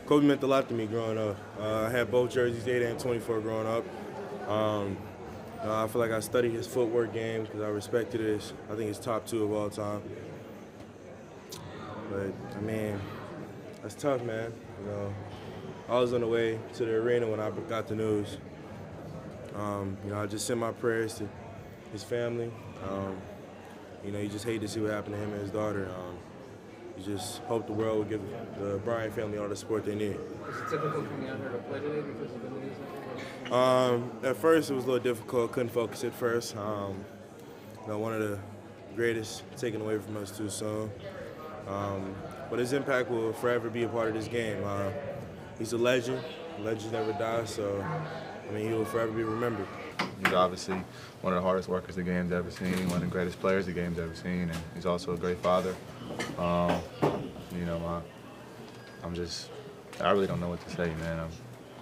Kobe meant a lot to me growing up. I had both jerseys, 8 and 24, growing up. I feel like I studied his footwork game because I respected it. I think it's top 2 of all time. But, I mean, that's tough, man. I was on the way to the arena when I got the news. I just sent my prayers to his family. You just hate to see what happened to him and his daughter. You just hope the world would give the Bryant family all the support they need. Was it difficult coming out here to play today because of the news? At first, it was a little difficult. Couldn't focus at first. One of the greatest taken away from us too soon. But his impact will forever be a part of this game. He's a legend. Legends never die, so he will forever be remembered. He's obviously one of the hardest workers the game's ever seen, one of the greatest players the game's ever seen, and he's also a great father. I really don't know what to say, man.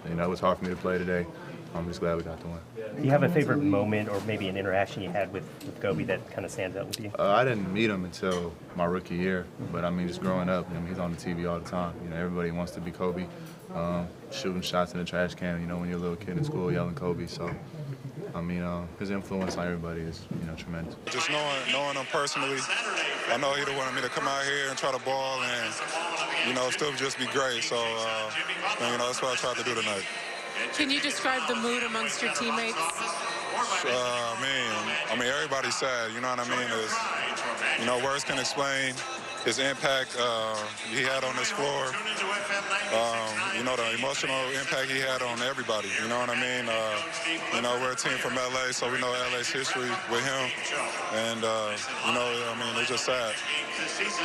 It was hard for me to play today. I'm just glad we got the win. Do you have a favorite moment or maybe an interaction you had with Kobe that kind of stands out with you? I didn't meet him until my rookie year, but just growing up, he's on the TV all the time. Everybody wants to be Kobe, shooting shots in the trash can, when you're a little kid in school yelling Kobe. So, his influence on everybody is, tremendous. Just knowing him personally, I know he'd have wanted me to come out here and try to ball and, still just be great. So, that's what I tried to do tonight. Can you describe the mood amongst your teammates? Everybody's sad, you know what I mean? Words can explain his impact he had on this floor. The emotional impact he had on everybody, you know what I mean? We're a team from LA, so we know LA's history with him. And, it's just sad.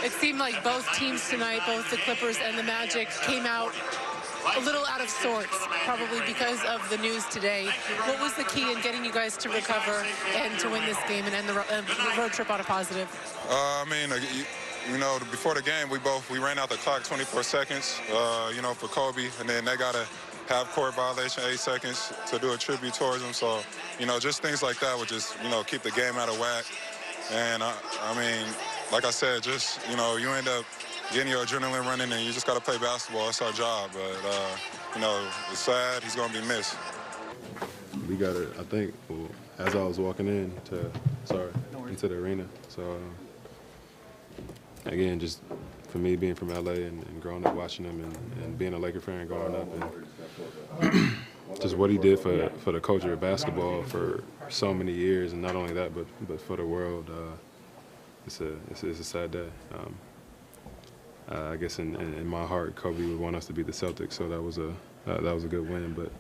It seemed like both teams tonight, both the Clippers and the Magic, came out a little out of sorts, probably because of the news today. What was the key in getting you guys to recover and to win this game and end the road trip on a positive? Before the game, we ran out the clock 24 seconds, for Kobe, and then they got a half-court violation, 8 seconds to do a tribute towards him. So, just things like that would just, keep the game out of whack. And, like I said, you end up getting your adrenaline running, and you just got to play basketball. It's our job. But, it's sad. He's going to be missed. We got it, I think, as I was walking into the arena. So, again, just for me being from LA and growing up watching him and being a Laker fan growing up, and just what he did for the culture of basketball for so many years, and not only that, but for the world, it's a sad day. I guess in my heart, Kobe would want us to beat the Celtics, so that was a good win. But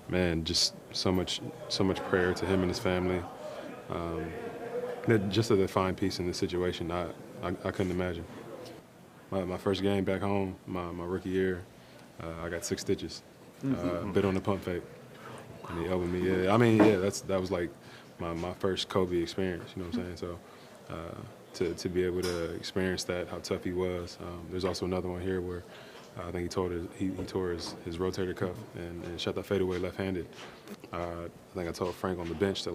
man, just so much prayer to him and his family. Just to find peace in this situation, I couldn't imagine. My first game back home, my rookie year, I got 6 stitches, bit on the pump fake, and he elbowed me. That was like my first Kobe experience. You know what I'm saying? So to be able to experience that, how tough he was. There's also another one here where I think he tore his rotator cuff and shot that fadeaway left-handed. I think I told Frank on the bench that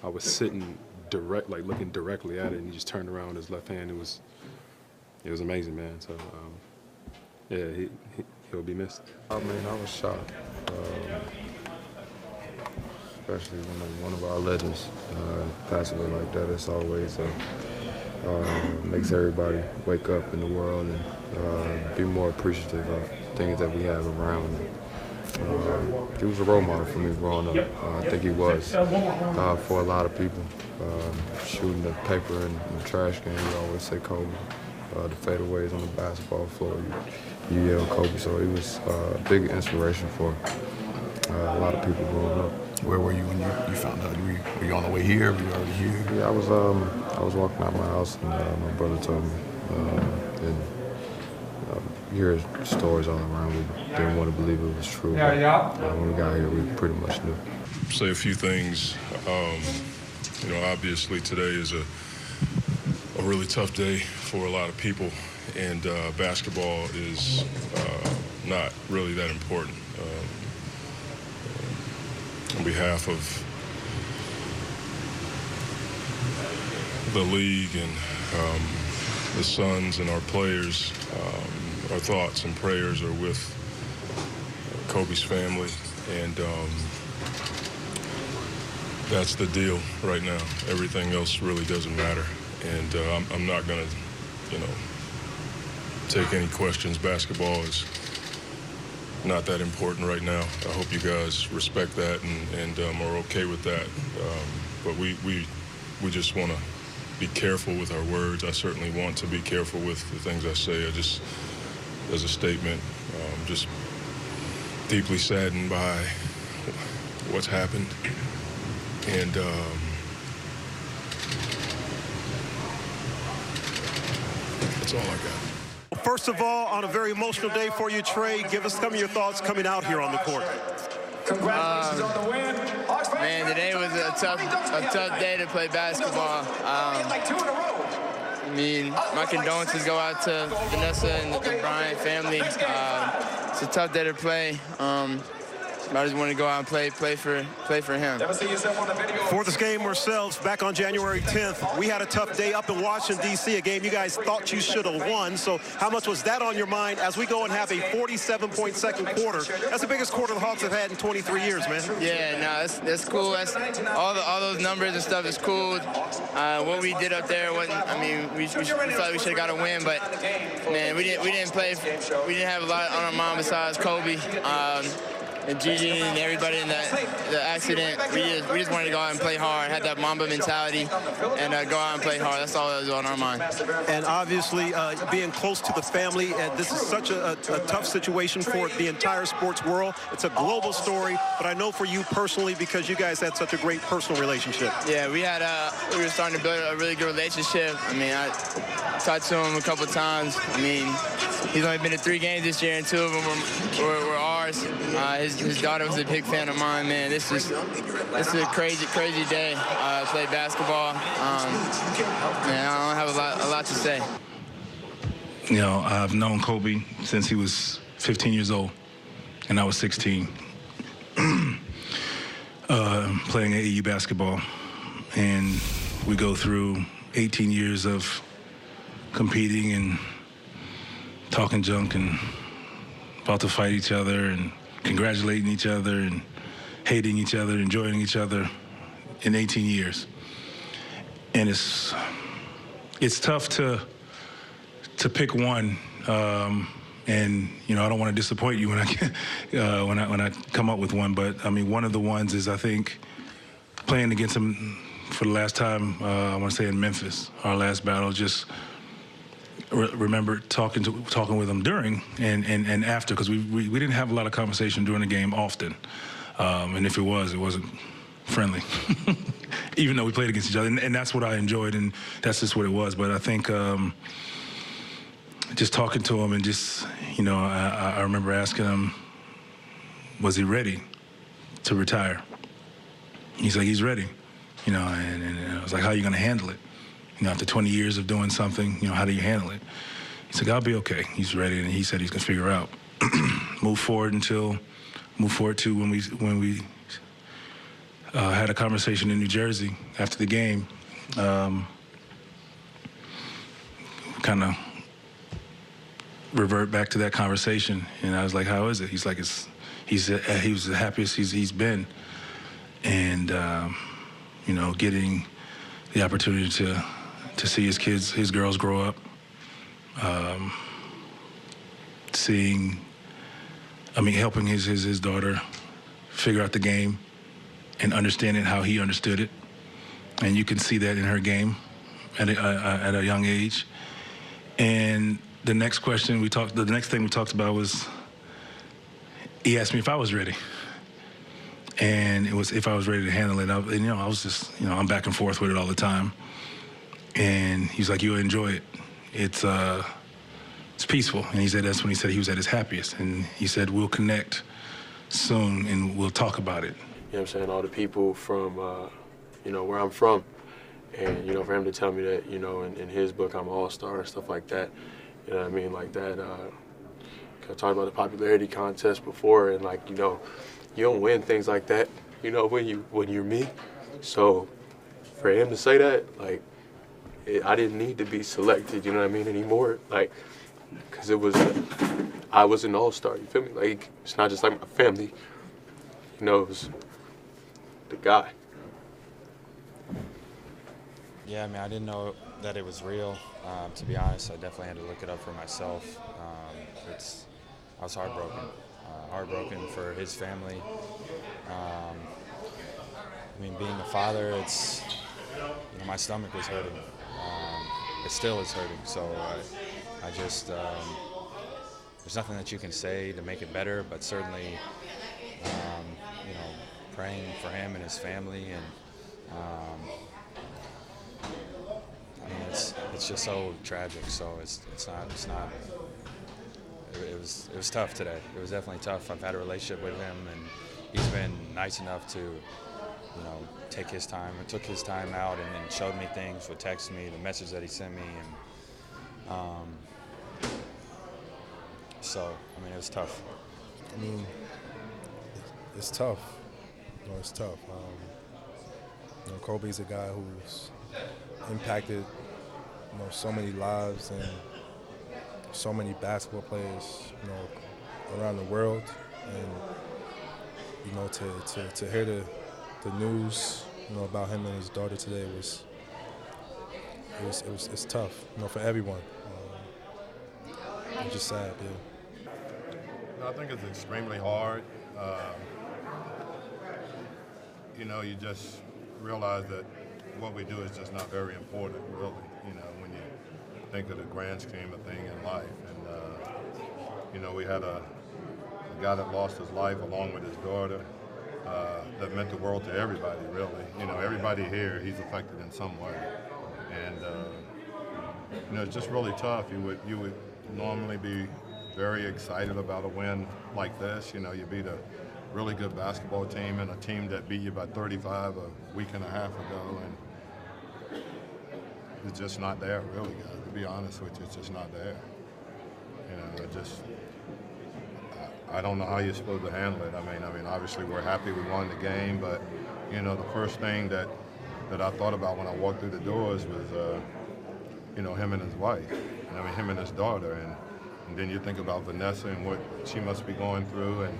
I was sitting looking directly at it, and he just turned around with his left hand. It was amazing, man. So he'll be missed. I was shocked, especially when one of our legends passes away like that. It's always makes everybody wake up in the world and be more appreciative of things that we have around. He was a role model for me growing up. I think he was for a lot of people. Shooting the paper in the trash can, you always say Kobe. The fadeaways on the basketball floor, you yell Kobe. So he was a big inspiration for a lot of people growing up. Where were you when you found out? Were you on the way here? Were you already here? Yeah, I was walking out my house, and my brother told me. You hear stories all around. We didn't want to believe it was true. But, when we got here, we pretty much knew. Say a few things. Obviously today is a really tough day for a lot of people, and basketball is not really that important. On behalf of the league and the Suns and our players, our thoughts and prayers are with Kobe's family, and that's the deal right now. Everything else really doesn't matter, and I'm not going to, take any questions. Basketball is not that important right now. I hope you guys respect that and are okay with that. But we just want to be careful with our words. I certainly want to be careful with the things I say. I just, as a statement, just deeply saddened by what's happened. And that's all I got. First of all, on a very emotional day for you, Trey, give us some of your thoughts coming out here on the court. Congratulations on the win. Man, today was a tough day to play basketball. I mean, my condolences go out to Vanessa and the Bryant family. It's a tough day to play. I just want to go out and play for him. For this game ourselves, back on January 10th, we had a tough day up in Washington, D.C., a game you guys thought you should have won. So how much was that on your mind as we go and have a 47-point second quarter? That's the biggest quarter the Hawks have had in 23 years, man. Yeah, no, that's cool. That's all those numbers and stuff is cool. What we did up there wasn't. I mean, we felt like we should have got a win, but man, we didn't play. We didn't have a lot on our mind besides Kobe. And Gigi and everybody in the accident, we just wanted to go out and play hard, had that Mamba mentality, and go out and play hard. That's all that was on our mind. And obviously, being close to the family, and this is such a tough situation for the entire sports world. It's a global story, but I know for you personally, because you guys had such a great personal relationship. Yeah, we were starting to build a really good relationship. I mean, I talked to him a couple times. I mean, he's only been to 3 games this year, and 2 of them were ours. His daughter was a big fan of mine, man. This is a crazy day. Play basketball. Man, I don't have a lot to say. You know, I've known Kobe since he was 15 years old, and I was 16. Playing AAU basketball, and we go through 18 years of competing and talking junk and about to fight each other and congratulating each other and hating each other, enjoying each other in 18 years. And it's tough to pick one. And you know, I don't want to disappoint you when I come up with one, but I mean, one of the ones is, I think, playing against him for the last time, I want to say in Memphis, our last battle. Just remember talking with him during and after, because we didn't have a lot of conversation during the game often, and if it wasn't friendly, even though we played against each other, and that's what I enjoyed, and that's just what it was. But I think just talking to him, and just, you know, I remember asking him, was he ready to retire? He's like, he's ready, you know, and I was like, how are you going to handle it? You know, after 20 years of doing something, you know, how do you handle it? He's like, I'll be okay. He's ready, and he said he's going to figure out. Move forward to when we had a conversation in New Jersey after the game. Kind of revert back to that conversation, and I was like, how is it? He's like, he was the happiest he's been, and you know, getting the opportunity to see his girls grow up, helping his daughter figure out the game and understanding how he understood it, and you can see that in her game at a young age. And the next thing we talked about was, he asked me if I was ready, and it was if I was ready to handle it. And you know, I was just, you know, I'm back and forth with it all the time. And he's like, you'll enjoy it. It's peaceful. And he said that's when he said he was at his happiest. And he said, we'll connect soon and we'll talk about it. You know what I'm saying? All the people from, you know, where I'm from. And, you know, for him to tell me that, you know, in his book, I'm an all-star and stuff like that. You know what I mean? Like that, I talked about the popularity contest before, and like, you know, you don't win things like that, you know, when you're me. So for him to say that, like, I didn't need to be selected, you know what I mean, anymore. Like, because I was an all-star. You feel me? Like, it's not just like my family. You know, it was the guy. Yeah, I mean, I didn't know that it was real. To be honest, I definitely had to look it up for myself. I was heartbroken for his family. I mean, being a father, my stomach was hurting. It still is hurting. So I just, there's nothing that you can say to make it better, but certainly, praying for him and his family, and I mean, it's just so tragic. So it's not. It was tough today. It was definitely tough. I've had a relationship with him, and he's been nice enough to, take his time. It took his time out and then showed me things, would text me, the message that he sent me, and so I mean, it was tough. I mean, it's tough. It's tough. Kobe's a guy who's impacted, so many lives and so many basketball players, around the world. And to hear the news, about him and his daughter today it's tough, for everyone. It's just sad, yeah. I think it's extremely hard. You just realize that what we do is just not very important, really, when you think of the grand scheme of thing in life. And, we had a guy that lost his life along with his daughter that meant the world to everybody, really. Everybody here, he's affected in some way. And, it's just really tough. You would normally be very excited about a win like this. You beat a really good basketball team and a team that beat you by 35 a week and a half ago, and it's just not there, really, guys. To be honest with you, it's just not there. I don't know how you're supposed to handle it. I mean, obviously we're happy we won the game, but the first thing that I thought about when I walked through the doors was him and his wife. Him and his daughter, and then you think about Vanessa and what she must be going through, and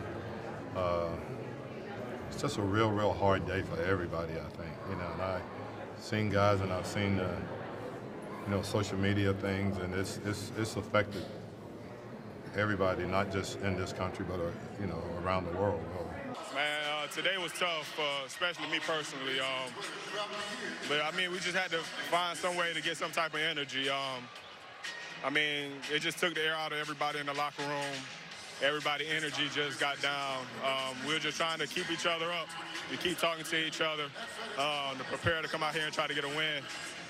it's just a real hard day for everybody, I think. And I've seen guys, and I've seen social media things, and it's affected everybody, not just in this country, but around the world. Man, today was tough, especially me personally. But I mean, we just had to find some way to get some type of energy. I mean, it just took the air out of everybody in the locker room. Everybody energy just got down. We were just trying to keep each other up. We keep talking to each other to prepare to come out here and try to get a win.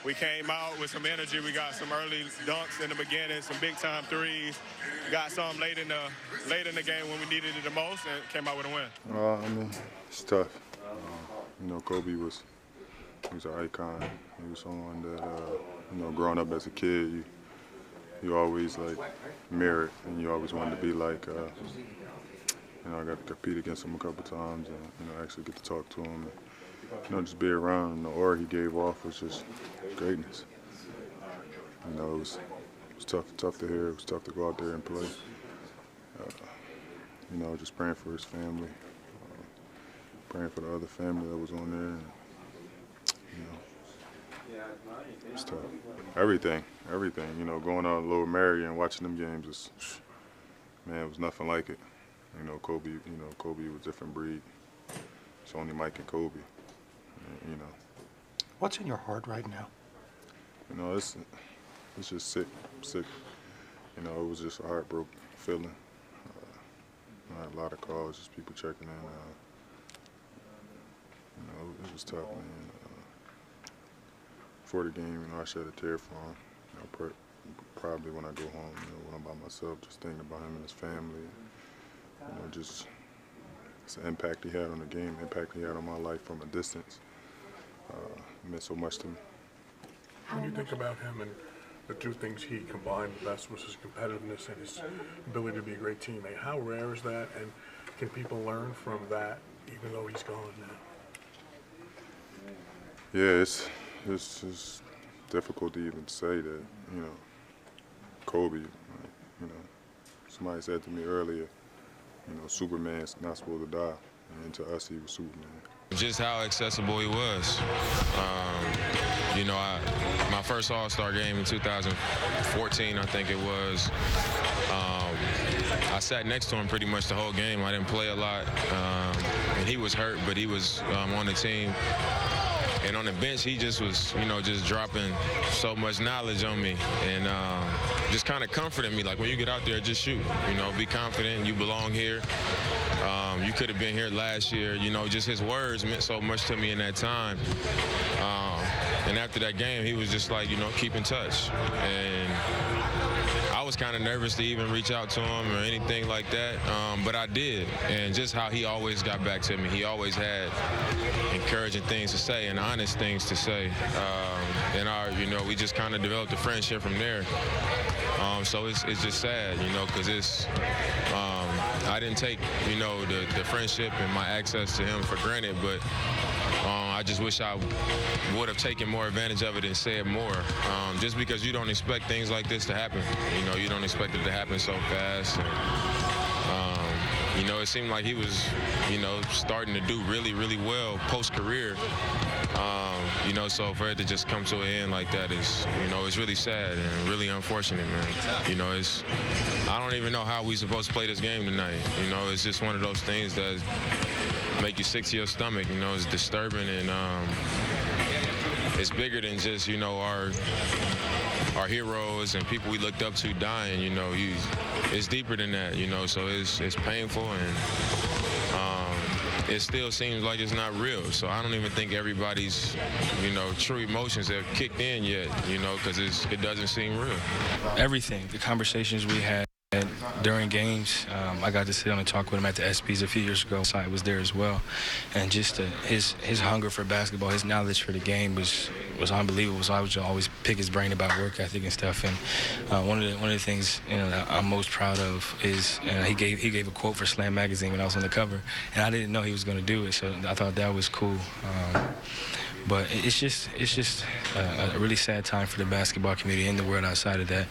We came out with some energy. We got some early dunks in the beginning, some big-time threes. Got some late in the game when we needed it the most, and came out with a win. I mean, it's tough. Kobe was an icon. He was someone that, growing up as a kid, you always mirrored, and you always wanted to be like. I got to compete against him a couple times, and actually get to talk to him, and just be around. And the aura he gave off was just greatness. It was tough to hear. It was tough to go out there and play. Just praying for his family, praying for the other family that was on there. And, it's tough. Everything. Going out to Lower Marion and watching them games it was nothing like it. Kobe was a different breed. It's only Mike and Kobe. What's in your heart right now? It's just sick. It was just a heartbroken feeling. I had a lot of calls, just people checking in. It was tough, man. Before the game, I shed a tear for him. Probably when I go home, when I'm by myself, just thinking about him and his family. Just it's the impact he had on the game, impact he had on my life from a distance. It meant so much to me. When you think about him and the two things he combined the best was his competitiveness and his ability to be a great teammate, how rare is that, and can people learn from that even though he's gone now? Yeah, it's difficult to even say that, Kobe, You know, somebody said to me earlier, you know, Superman's not supposed to die, and to us, he was Superman. Just how accessible he was. You know, my first All-Star game in 2014, I think it was, I sat next to him pretty much the whole game. I didn't play a lot, and he was hurt, but he was on the team. And on the bench, he just was, you know, just dropping so much knowledge on me and just kind of comforting me. Like, when you get out there, just shoot. You know, be confident. You belong here. You could have been here last year. You know, just his words meant so much to me in that time. And after that game, he was just like, you know, keep in touch. And I was kind of nervous to even reach out to him or anything like that, but I did. And just how he always got back to me. He always had encouraging things to say and honest things to say. And you know, we just kind of developed a friendship from there. So it's just sad, you know, because I didn't take, you know, the friendship and my access to him for granted, but I just wish I would have taken more advantage of it and said more. Just because you don't expect things like this to happen. You know, you don't expect it to happen so fast. And, you know, it seemed like he was, you know, starting to do really, really well post-career. You know, so for it to just come to an end like that is, you know, it's really sad and really unfortunate, man. You know, I don't even know how we supposed to play this game tonight. You know, it's just one of those things that make you sick to your stomach. You know, it's disturbing, and it's bigger than just, you know, our heroes and people we looked up to dying. You know, it's deeper than that. You know, so it's painful, and it still seems like it's not real. So I don't even think everybody's, you know, true emotions have kicked in yet. You know, because it doesn't seem real. Everything, the conversations we had during games, I got to sit down and talk with him at the ESPYs a few years ago. So I was there as well, and just his hunger for basketball, his knowledge for the game was unbelievable. So I would always pick his brain about work ethic and stuff. And one of the things, you know, that I'm most proud of is he gave a quote for Slam magazine when I was on the cover, and I didn't know he was going to do it. So I thought that was cool. But it's just a really sad time for the basketball community and the world outside of that,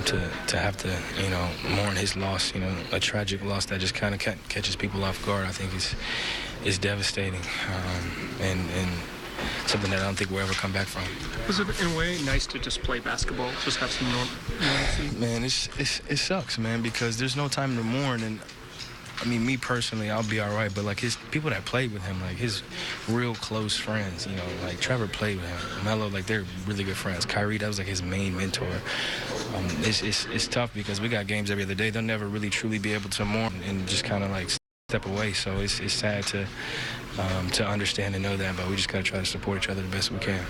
to have to, you know, mourn his loss. You know, a tragic loss that just kind of catches people off guard. I think is devastating, and something that I don't think we'll ever come back from. Was it in a way nice to just play basketball, just have some normalcy? Man, it sucks, man, because there's no time to mourn. And I mean, me personally, I'll be all right, but like his people that played with him, like his real close friends, you know, like Trevor played with him, Melo, like they're really good friends. Kyrie, that was like his main mentor. It's tough because we got games every other day. They'll never really truly be able to mourn and just kind of like step away. So it's sad to understand and know that, but we just gotta try to support each other the best we can.